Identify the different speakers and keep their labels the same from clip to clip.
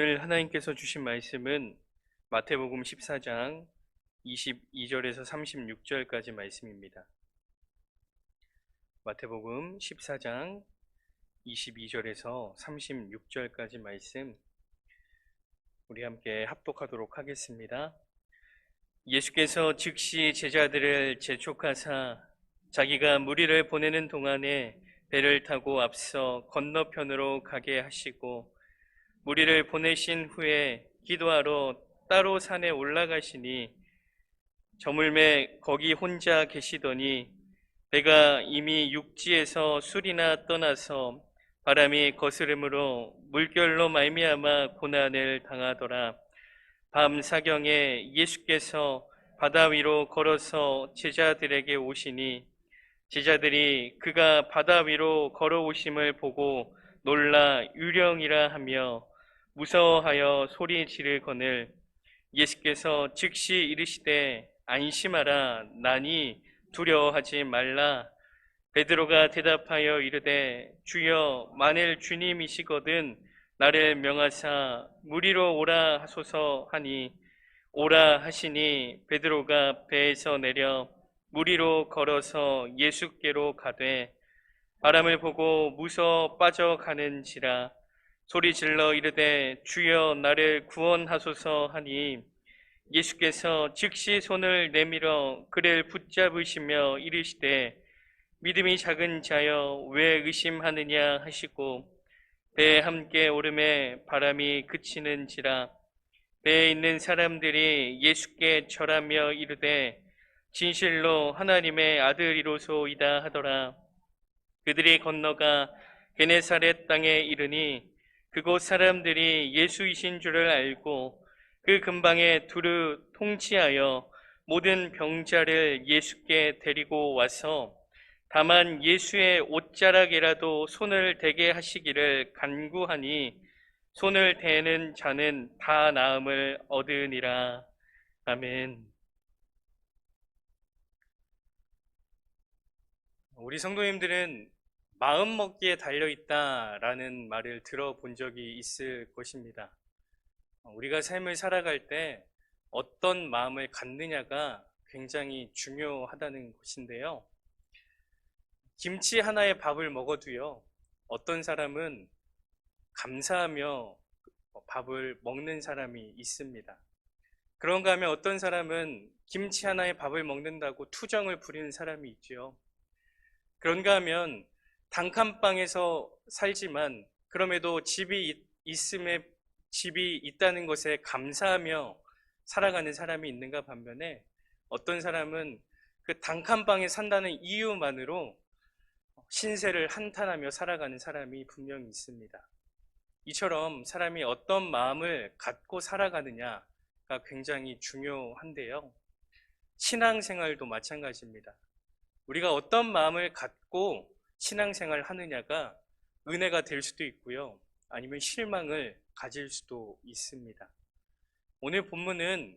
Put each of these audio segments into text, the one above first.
Speaker 1: 오늘 하나님께서 주신 말씀은 마태복음 14장 22절에서 36절까지 말씀입니다. 마태복음 14장 22절에서 36절까지 말씀 우리 함께 합독하도록 하겠습니다. 예수께서 즉시 제자들을 재촉하사 자기가 무리를 보내는 동안에 배를 타고 앞서 건너편으로 가게 하시고 무리를 보내신 후에 기도하러 따로 산에 올라가시니 저물매 거기 혼자 계시더니 배가 이미 육지에서 술이나 떠나서 바람이 거스름으로 물결로 말미암아 고난을 당하더라. 밤 사경에 예수께서 바다 위로 걸어서 제자들에게 오시니 제자들이 그가 바다 위로 걸어오심을 보고 놀라 유령이라 하며 무서워하여 소리 지르거늘 예수께서 즉시 이르시되 안심하라 나니 두려워하지 말라. 베드로가 대답하여 이르되 주여 만일 주님이시거든 나를 명하사 무리로 오라 하소서 하니 오라 하시니 베드로가 배에서 내려 무리로 걸어서 예수께로 가되 바람을 보고 무서워 빠져가는지라 소리 질러 이르되 주여 나를 구원하소서 하니 예수께서 즉시 손을 내밀어 그를 붙잡으시며 이르시되 믿음이 작은 자여 왜 의심하느냐 하시고 배에 함께 오름에 바람이 그치는지라 배에 있는 사람들이 예수께 절하며 이르되 진실로 하나님의 아들이로소이다 하더라. 그들이 건너가 게네사렛 땅에 이르니 그곳 사람들이 예수이신 줄을 알고 그 근방에 두루 통치하여 모든 병자를 예수께 데리고 와서 다만 예수의 옷자락이라도 손을 대게 하시기를 간구하니 손을 대는 자는 다 나음을 얻으니라. 아멘. 우리 성도님들은 마음 먹기에 달려있다라는 말을 들어본 적이 있을 것입니다. 우리가 삶을 살아갈 때 어떤 마음을 갖느냐가 굉장히 중요하다는 것인데요. 김치 하나에 밥을 먹어도요, 어떤 사람은 감사하며 밥을 먹는 사람이 있습니다. 그런가 하면 어떤 사람은 김치 하나에 밥을 먹는다고 투정을 부리는 사람이 있죠. 그런가 하면 단칸방에서 살지만 그럼에도 집이 있다는 것에 감사하며 살아가는 사람이 있는가 반면에 어떤 사람은 그 단칸방에 산다는 이유만으로 신세를 한탄하며 살아가는 사람이 분명히 있습니다. 이처럼 사람이 어떤 마음을 갖고 살아가느냐가 굉장히 중요한데요. 신앙생활도 마찬가지입니다. 우리가 어떤 마음을 갖고 신앙생활을 하느냐가 은혜가 될 수도 있고요. 아니면 실망을 가질 수도 있습니다. 오늘 본문은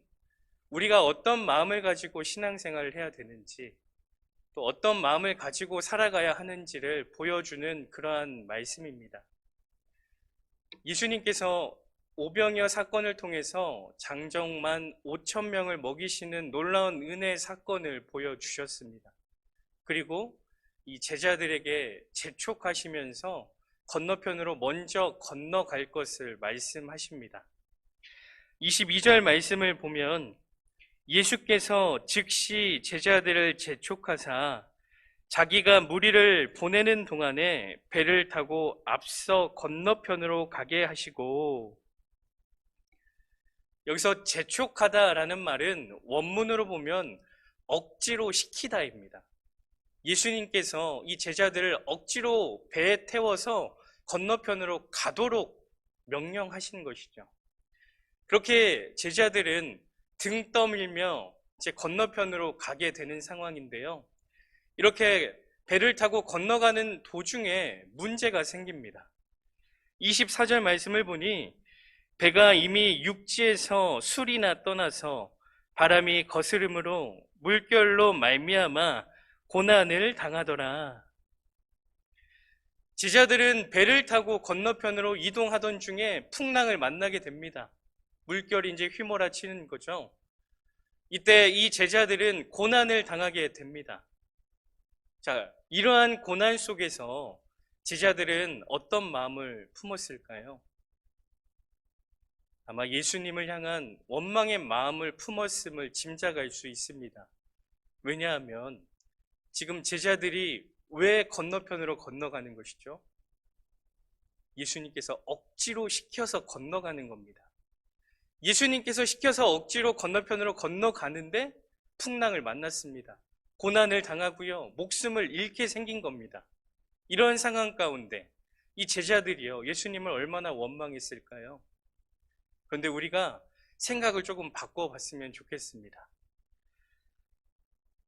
Speaker 1: 우리가 어떤 마음을 가지고 신앙생활을 해야 되는지 또 어떤 마음을 가지고 살아가야 하는지를 보여주는 그러한 말씀입니다. 예수님께서 오병이어 사건을 통해서 장정만 5,000명을 먹이시는 놀라운 은혜의 사건을 보여주셨습니다. 그리고 이 제자들에게 재촉하시면서 건너편으로 먼저 건너갈 것을 말씀하십니다. 22절 말씀을 보면 예수께서 즉시 제자들을 재촉하사 자기가 무리를 보내는 동안에 배를 타고 앞서 건너편으로 가게 하시고, 여기서 재촉하다라는 말은 원문으로 보면 억지로 시키다입니다. 예수님께서 이 제자들을 억지로 배에 태워서 건너편으로 가도록 명령하신 것이죠. 그렇게 제자들은 등 떠밀며 이제 건너편으로 가게 되는 상황인데요. 이렇게 배를 타고 건너가는 도중에 문제가 생깁니다. 24절 말씀을 보니 배가 이미 육지에서 술이나 떠나서 바람이 거스름으로 물결로 말미암아 고난을 당하더라. 제자들은 배를 타고 건너편으로 이동하던 중에 풍랑을 만나게 됩니다. 물결이 이제 휘몰아치는 거죠. 이때 이 제자들은 고난을 당하게 됩니다. 자, 이러한 고난 속에서 제자들은 어떤 마음을 품었을까요? 아마 예수님을 향한 원망의 마음을 품었음을 짐작할 수 있습니다. 왜냐하면 지금 제자들이 왜 건너편으로 건너가는 것이죠? 예수님께서 억지로 시켜서 건너가는 겁니다. 예수님께서 시켜서 억지로 건너편으로 건너가는데 풍랑을 만났습니다. 고난을 당하고요, 목숨을 잃게 생긴 겁니다. 이런 상황 가운데 이 제자들이요, 예수님을 얼마나 원망했을까요? 그런데 우리가 생각을 조금 바꿔봤으면 좋겠습니다.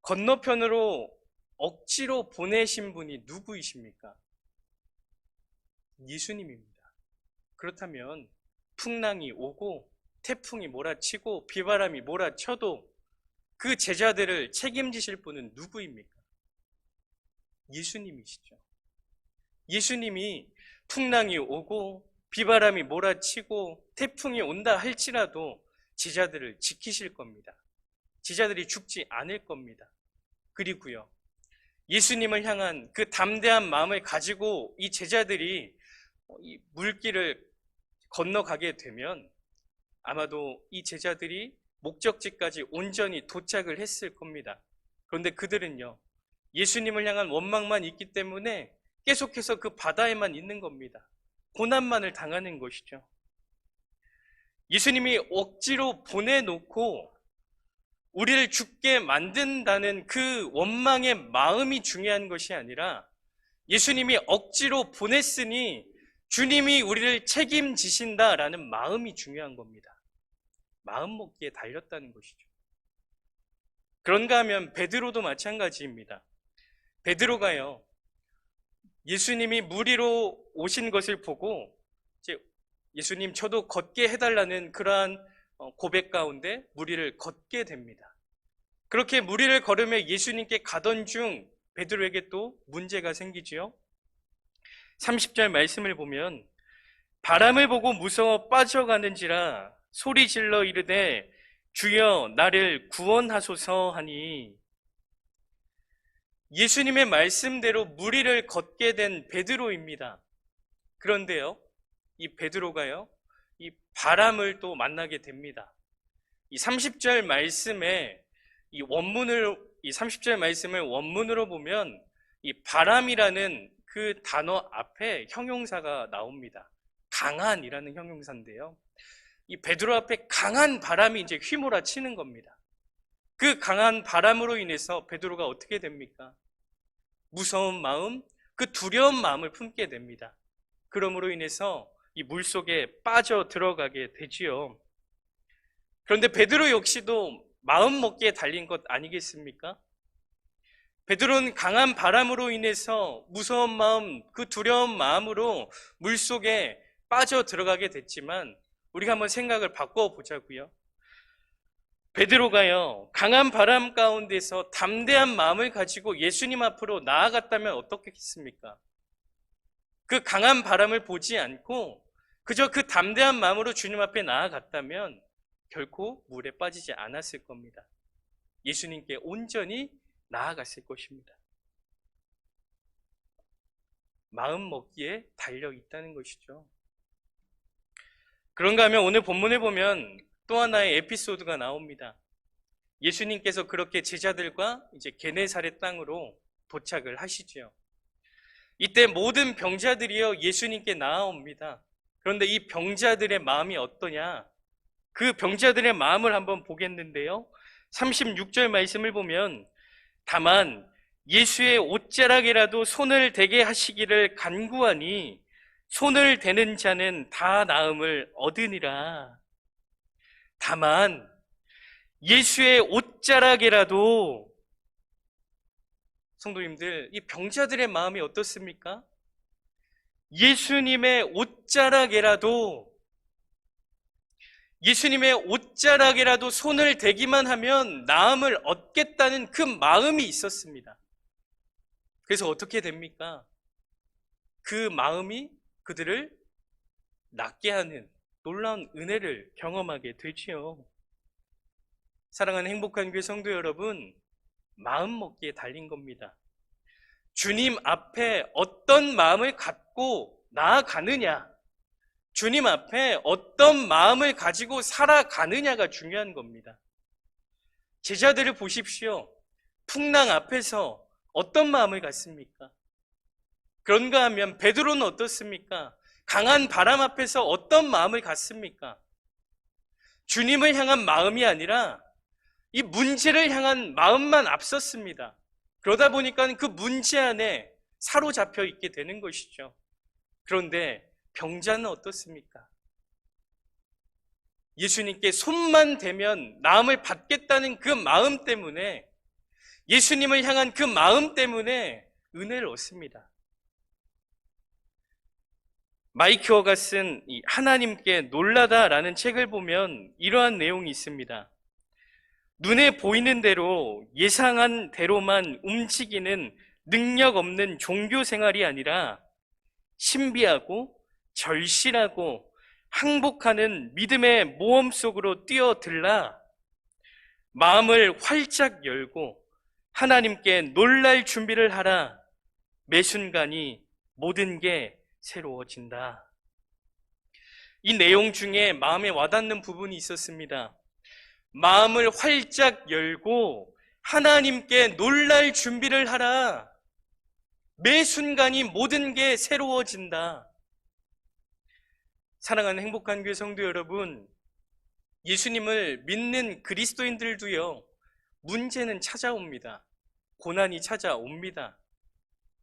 Speaker 1: 건너편으로 억지로 보내신 분이 누구이십니까? 예수님입니다. 그렇다면 풍랑이 오고 태풍이 몰아치고 비바람이 몰아쳐도 그 제자들을 책임지실 분은 누구입니까? 예수님이시죠. 예수님이 풍랑이 오고 비바람이 몰아치고 태풍이 온다 할지라도 제자들을 지키실 겁니다. 제자들이 죽지 않을 겁니다. 그리고요, 예수님을 향한 그 담대한 마음을 가지고 이 제자들이 이 물길을 건너가게 되면 아마도 이 제자들이 목적지까지 온전히 도착을 했을 겁니다. 그런데 그들은요, 예수님을 향한 원망만 있기 때문에 계속해서 그 바다에만 있는 겁니다. 고난만을 당하는 것이죠. 예수님이 억지로 보내놓고 우리를 죽게 만든다는 그 원망의 마음이 중요한 것이 아니라 예수님이 억지로 보냈으니 주님이 우리를 책임지신다라는 마음이 중요한 겁니다. 마음 먹기에 달렸다는 것이죠. 그런가 하면 베드로도 마찬가지입니다. 베드로가요, 예수님이 물 위로 오신 것을 보고 이제 예수님 저도 걷게 해달라는 그러한 고백 가운데 물 위를 걷게 됩니다. 그렇게 물 위를 걸으며 예수님께 가던 중 베드로에게 또 문제가 생기지요. 30절 말씀을 보면 바람을 보고 무서워 빠져가는지라 소리 질러 이르되 주여 나를 구원하소서 하니, 예수님의 말씀대로 물 위를 걷게 된 베드로입니다. 그런데요, 이 베드로가요, 이 바람을 또 만나게 됩니다. 이 30절 말씀에 이 30절 말씀을 원문으로 보면 이 바람이라는 그 단어 앞에 형용사가 나옵니다. 강한이라는 형용사인데요, 이 베드로 앞에 강한 바람이 이제 휘몰아치는 겁니다. 그 강한 바람으로 인해서 베드로가 어떻게 됩니까? 무서운 마음, 그 두려운 마음을 품게 됩니다. 그러므로 인해서 이 물속에 빠져 들어가게 되지요. 그런데 베드로 역시도 마음 먹기에 달린 것 아니겠습니까? 베드로는 강한 바람으로 인해서 무서운 마음, 그 두려운 마음으로 물속에 빠져 들어가게 됐지만 우리가 한번 생각을 바꿔보자고요. 베드로가요, 강한 바람 가운데서 담대한 마음을 가지고 예수님 앞으로 나아갔다면 어떻겠습니까? 그 강한 바람을 보지 않고 그저 그 담대한 마음으로 주님 앞에 나아갔다면 결코 물에 빠지지 않았을 겁니다. 예수님께 온전히 나아갔을 것입니다. 마음 먹기에 달려 있다는 것이죠. 그런가 하면 오늘 본문에 보면 또 하나의 에피소드가 나옵니다. 예수님께서 그렇게 제자들과 이제 게네사렛 땅으로 도착을 하시죠. 이때 모든 병자들이요, 예수님께 나아옵니다. 그런데 이 병자들의 마음이 어떠냐? 그 병자들의 마음을 한번 보겠는데요. 36절 말씀을 보면 다만 예수의 옷자락이라도 손을 대게 하시기를 간구하니 손을 대는 자는 다 나음을 얻으니라. 다만 예수의 옷자락이라도, 성도님들, 이 병자들의 마음이 어떻습니까? 예수님의 옷자락이라도 손을 대기만 하면 나음을 얻겠다는 그 마음이 있었습니다. 그래서 어떻게 됩니까? 그 마음이 그들을 낫게 하는 놀라운 은혜를 경험하게 되지요. 사랑하는 행복한 교회 성도 여러분, 마음 먹기에 달린 겁니다. 주님 앞에 어떤 마음을 갖고 나아가느냐, 주님 앞에 어떤 마음을 가지고 살아가느냐가 중요한 겁니다. 제자들을 보십시오. 풍랑 앞에서 어떤 마음을 갖습니까? 그런가 하면 베드로는 어떻습니까? 강한 바람 앞에서 어떤 마음을 갖습니까? 주님을 향한 마음이 아니라 이 문제를 향한 마음만 앞섰습니다. 그러다 보니까 그 문제 안에 사로잡혀 있게 되는 것이죠. 그런데 병자는 어떻습니까? 예수님께 손만 대면 나음을 받겠다는 그 마음 때문에, 예수님을 향한 그 마음 때문에 은혜를 얻습니다. 마이크어가 쓴 이 하나님께 놀라다라는 책을 보면 이러한 내용이 있습니다. 눈에 보이는 대로 예상한 대로만 움직이는 능력 없는 종교 생활이 아니라 신비하고 절실하고 항복하는 믿음의 모험 속으로 뛰어들라 마음을 활짝 열고 하나님께 놀랄 준비를 하라. 매 순간이 모든 게 새로워진다. 이 내용 중에 마음에 와닿는 부분이 있었습니다. 마음을 활짝 열고 하나님께 놀랄 준비를 하라. 매 순간이 모든 게 새로워진다. 사랑하는 행복한 교회 성도 여러분, 예수님을 믿는 그리스도인들도요, 문제는 찾아옵니다. 고난이 찾아옵니다.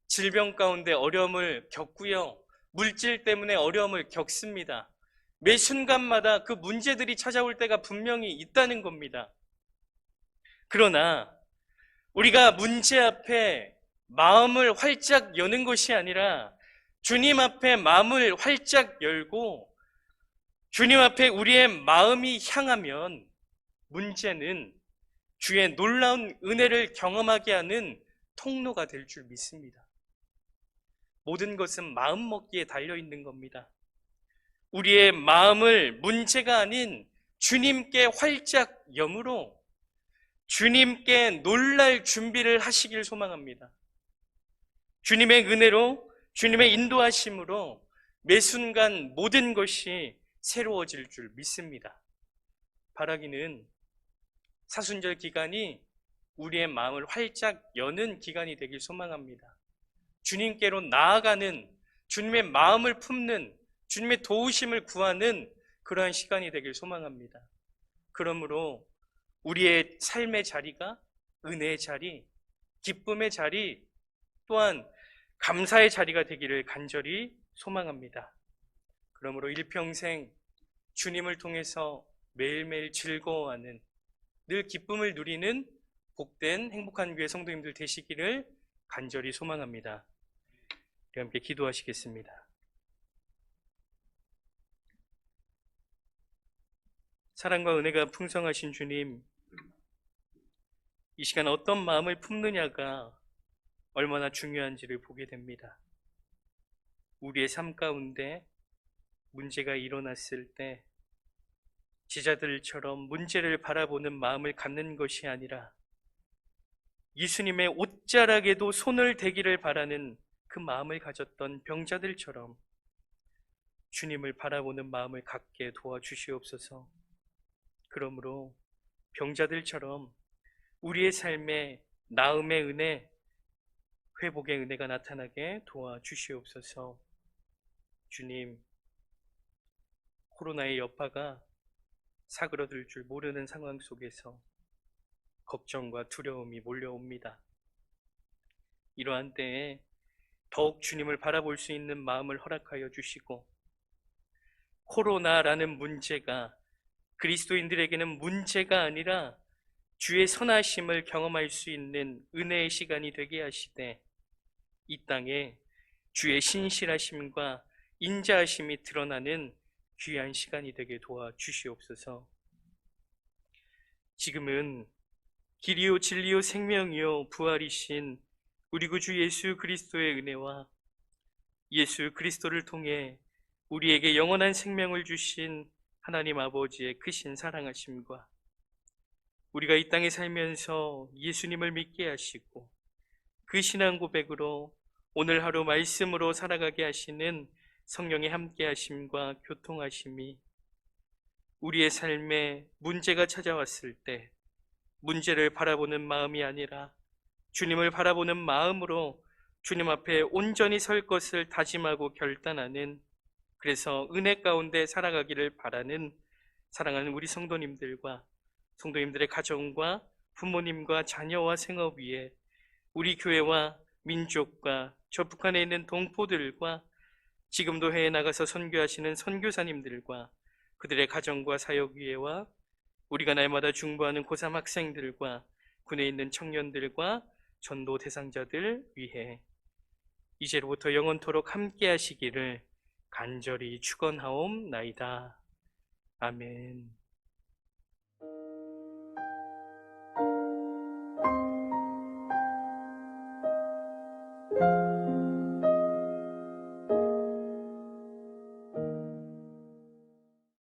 Speaker 1: 질병 가운데 어려움을 겪고요, 물질 때문에 어려움을 겪습니다. 매 순간마다 그 문제들이 찾아올 때가 분명히 있다는 겁니다. 그러나 우리가 문제 앞에 마음을 활짝 여는 것이 아니라 주님 앞에 마음을 활짝 열고 주님 앞에 우리의 마음이 향하면 문제는 주의 놀라운 은혜를 경험하게 하는 통로가 될 줄 믿습니다. 모든 것은 마음 먹기에 달려있는 겁니다. 우리의 마음을 문제가 아닌 주님께 활짝 여므로 주님께 놀랄 준비를 하시길 소망합니다. 주님의 은혜로, 주님의 인도하심으로 매 순간 모든 것이 새로워질 줄 믿습니다. 바라기는 사순절 기간이 우리의 마음을 활짝 여는 기간이 되길 소망합니다. 주님께로 나아가는, 주님의 마음을 품는, 주님의 도우심을 구하는 그러한 시간이 되길 소망합니다. 그러므로 우리의 삶의 자리가 은혜의 자리, 기쁨의 자리, 또한 감사의 자리가 되기를 간절히 소망합니다. 그러므로 일평생 주님을 통해서 매일매일 즐거워하는, 늘 기쁨을 누리는 복된 행복한 교회 성도님들 되시기를 간절히 소망합니다. 우리 함께 기도하시겠습니다. 사랑과 은혜가 풍성하신 주님, 이 시간 어떤 마음을 품느냐가 얼마나 중요한지를 보게 됩니다. 우리의 삶 가운데 문제가 일어났을 때 제자들처럼 문제를 바라보는 마음을 갖는 것이 아니라 예수님의 옷자락에도 손을 대기를 바라는 그 마음을 가졌던 병자들처럼 주님을 바라보는 마음을 갖게 도와주시옵소서. 그러므로 병자들처럼 우리의 삶에 나음의 은혜, 회복의 은혜가 나타나게 도와주시옵소서. 주님, 코로나의 여파가 사그러들 줄 모르는 상황 속에서 걱정과 두려움이 몰려옵니다. 이러한 때에 더욱 주님을 바라볼 수 있는 마음을 허락하여 주시고, 코로나라는 문제가 그리스도인들에게는 문제가 아니라 주의 선하심을 경험할 수 있는 은혜의 시간이 되게 하시되, 이 땅에 주의 신실하심과 인자하심이 드러나는 귀한 시간이 되게 도와주시옵소서. 지금은 길이요 진리요 생명이요 부활이신 우리 구주 예수 그리스도의 은혜와 예수 그리스도를 통해 우리에게 영원한 생명을 주신 하나님 아버지의 크신 사랑하심과 우리가 이 땅에 살면서 예수님을 믿게 하시고 그 신앙 고백으로 오늘 하루 말씀으로 살아가게 하시는 성령의 함께 하심과 교통하심이 우리의 삶에 문제가 찾아왔을 때 문제를 바라보는 마음이 아니라 주님을 바라보는 마음으로 주님 앞에 온전히 설 것을 다짐하고 결단하는, 그래서 은혜 가운데 살아가기를 바라는 사랑하는 우리 성도님들과 성도님들의 가정과 부모님과 자녀와 생업 위에 우리 교회와 민족과 저 북한에 있는 동포들과 지금도 해외 나가서 선교하시는 선교사님들과 그들의 가정과 사역위에와 우리가 날마다 중보하는 고3 학생들과 군에 있는 청년들과 전도 대상자들 위해 이제로부터 영원토록 함께 하시기를 간절히 축원하옵나이다. 아멘.